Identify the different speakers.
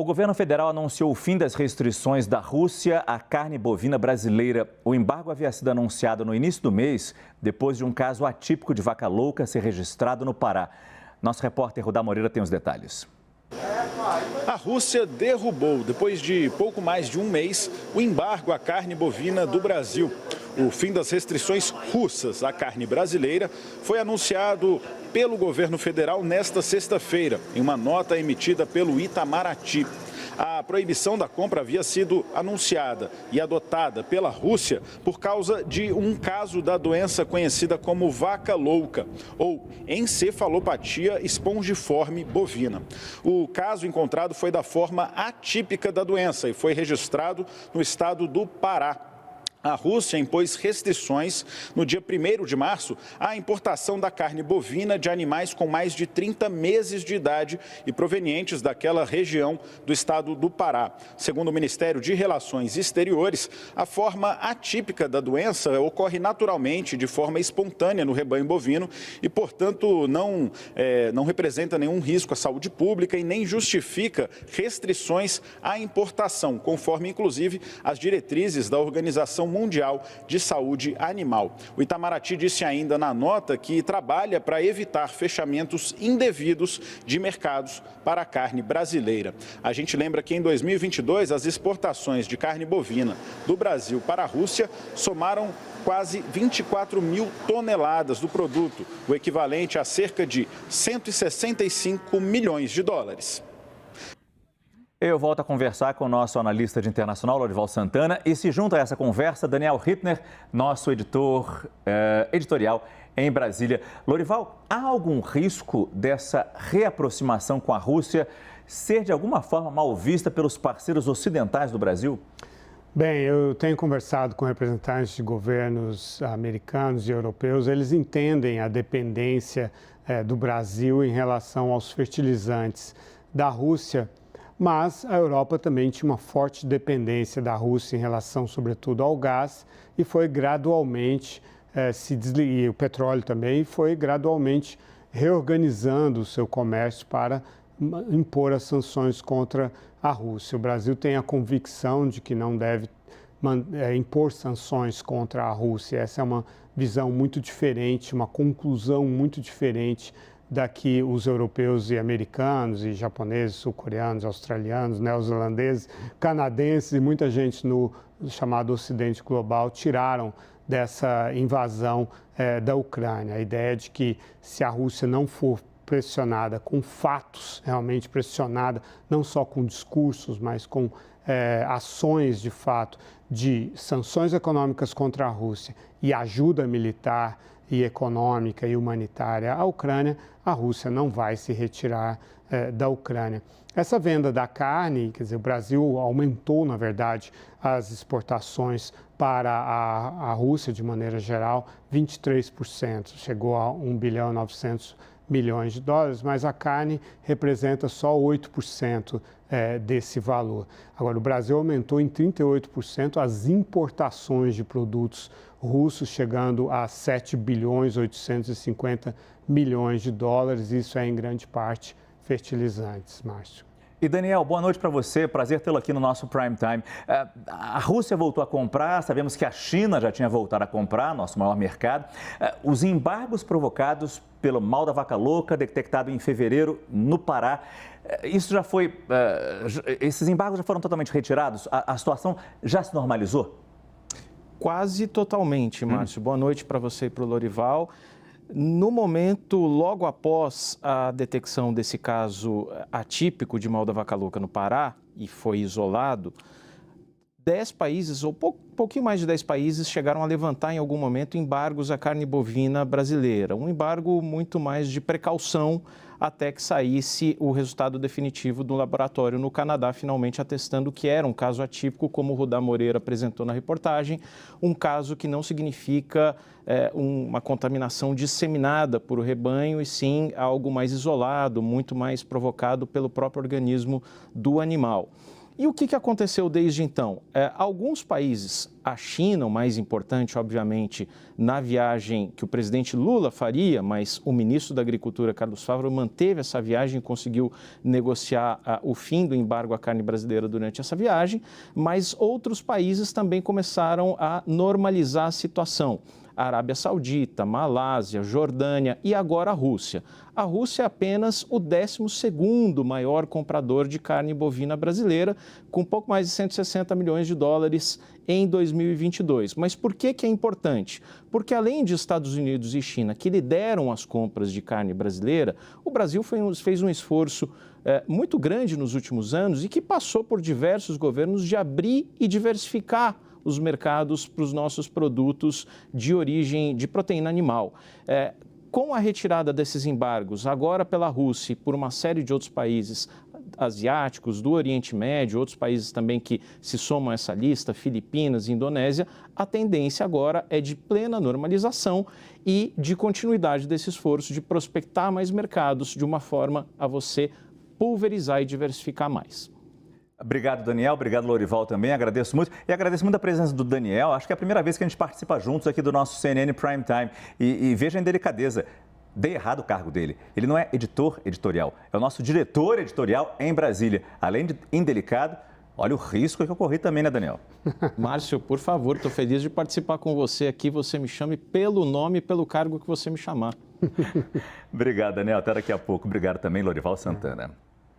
Speaker 1: O governo federal anunciou o fim das restrições da Rússia à carne bovina brasileira. O embargo havia sido anunciado no início do mês, depois de um caso atípico de vaca louca ser registrado no Pará. Nosso repórter Rudá Moreira tem os detalhes.
Speaker 2: A Rússia derrubou, depois de pouco mais de um mês, o embargo à carne bovina do Brasil. O fim das restrições russas à carne brasileira foi anunciado pelo governo federal nesta sexta-feira, em uma nota emitida pelo Itamaraty. A proibição da compra havia sido anunciada e adotada pela Rússia por causa de um caso da doença conhecida como vaca louca, ou encefalopatia espongiforme bovina. O caso encontrado foi da forma atípica da doença e foi registrado no estado do Pará. A Rússia impôs restrições no dia 1º de março à importação da carne bovina de animais com mais de 30 meses de idade e provenientes daquela região do estado do Pará. Segundo o Ministério de Relações Exteriores, a forma atípica da doença ocorre naturalmente, de forma espontânea no rebanho bovino e, portanto, não representa nenhum risco à saúde pública e nem justifica restrições à importação, conforme, inclusive, as diretrizes da Organização Mundial de Saúde Animal. O Itamaraty disse ainda na nota que trabalha para evitar fechamentos indevidos de mercados para a carne brasileira. A gente lembra que em 2022 as exportações de carne bovina do Brasil para a Rússia somaram quase 24 mil toneladas do produto, o equivalente a cerca de 165 milhões de dólares.
Speaker 1: Eu volto a conversar com o nosso analista de internacional, Lorival Santana, e se junta a essa conversa, Daniel Hittner, nosso editorial em Brasília. Lorival, há algum risco dessa reaproximação com a Rússia ser de alguma forma mal vista pelos parceiros ocidentais do Brasil?
Speaker 3: Bem, eu tenho conversado com representantes de governos americanos e europeus. Eles entendem a dependência do Brasil em relação aos fertilizantes da Rússia. Mas a Europa também tinha uma forte dependência da Rússia em relação, sobretudo, ao gás e foi gradualmente e o petróleo também foi gradualmente reorganizando o seu comércio para impor as sanções contra a Rússia. O Brasil tem a convicção de que não deve impor sanções contra a Rússia. Essa é uma visão muito diferente, uma conclusão muito diferente da que os europeus e americanos e japoneses, sul-coreanos, australianos, neozelandeses, canadenses e muita gente no chamado Ocidente Global tiraram dessa invasão da Ucrânia. A ideia de que se a Rússia não for pressionada com fatos, realmente pressionada, não só com discursos, mas com ações de fato de sanções econômicas contra a Rússia e ajuda militar e econômica e humanitária à Ucrânia, a Rússia não vai se retirar da Ucrânia. Essa venda da carne, quer dizer, o Brasil aumentou, na verdade, as exportações para a Rússia, de maneira geral, 23%, chegou a 1 bilhão e 900 milhões de dólares, mas a carne representa só 8% desse valor. Agora, o Brasil aumentou em 38% as importações de produtos russos, chegando a 7 bilhões 850 milhões de dólares. Isso é, em grande parte, fertilizantes, Márcio.
Speaker 1: E, Daniel, boa noite para você. Prazer tê-lo aqui no nosso Prime Time. A Rússia voltou a comprar, sabemos que a China já tinha voltado a comprar, nosso maior mercado. Os embargos provocados pelo mal da vaca louca, detectado em fevereiro no Pará, isso já foi... esses embargos já foram totalmente retirados? A situação já se normalizou?
Speaker 4: Quase totalmente, Márcio. Boa noite para você e para o Lorival. No momento, logo após a detecção desse caso atípico de mal da vaca louca no Pará, e foi isolado, 10 países, ou pouquinho mais de 10 países, chegaram a levantar em algum momento embargos à carne bovina brasileira. Um embargo muito mais de precaução até que saísse o resultado definitivo do laboratório no Canadá, finalmente atestando que era um caso atípico, como o Rudá Moreira apresentou na reportagem, um caso que não significa uma contaminação disseminada por o rebanho, e sim algo mais isolado, muito mais provocado pelo próprio organismo do animal. E o que aconteceu desde então? Alguns países a China, o mais importante, obviamente, na viagem que o presidente Lula faria, mas o ministro da Agricultura, Carlos Fávaro, manteve essa viagem e conseguiu negociar o fim do embargo à carne brasileira durante essa viagem, mas outros países também começaram a normalizar a situação. A Arábia Saudita, Malásia, Jordânia e agora a Rússia. A Rússia é apenas o 12º maior comprador de carne bovina brasileira, com pouco mais de 160 milhões de dólares em 2022. Mas por que é importante? Porque além de Estados Unidos e China, que lideram as compras de carne brasileira, o Brasil fez um esforço muito grande nos últimos anos e que passou por diversos governos de abrir e diversificar os mercados para os nossos produtos de origem de proteína animal. Com a retirada desses embargos, agora pela Rússia e por uma série de outros países asiáticos, do Oriente Médio, outros países também que se somam a essa lista, Filipinas, Indonésia, a tendência agora é de plena normalização e de continuidade desse esforço de prospectar mais mercados de uma forma a você pulverizar e diversificar mais.
Speaker 1: Obrigado, Daniel. Obrigado, Lorival, também. Agradeço muito. E agradeço muito a presença do Daniel. Acho que é a primeira vez que a gente participa juntos aqui do nosso CNN Prime Time. E veja a delicadeza. Dei errado o cargo dele. Ele não é editor editorial. É o nosso diretor editorial em Brasília. Além de indelicado, olha o risco que eu corri também, né, Daniel?
Speaker 4: Márcio, por favor, estou feliz de participar com você aqui. Você me chame pelo nome e pelo cargo que você me chamar.
Speaker 1: Obrigado, Daniel. Até daqui a pouco. Obrigado também, Lorival Santana.